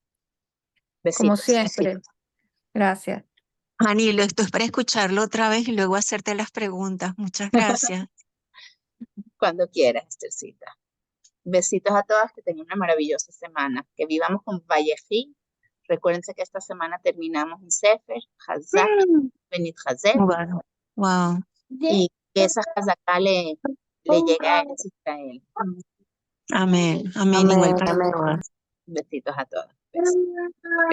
Como Besitos. siempre. Gracias. Hani, lo estoy para escucharlo otra vez y luego hacerte las preguntas. Muchas gracias. Cuando quieras, Esthercita. Besitos a todas, que tengan una maravillosa semana. Que vivamos con Vallejí. Recuérdense que esta semana terminamos un Sefer, Hazak, Benit Hazek, Wow. Wow. y que esa Hazaká le llegue a Israel. Amén. Amén. Igual para todas. Besitos a todas. Besos. Gracias.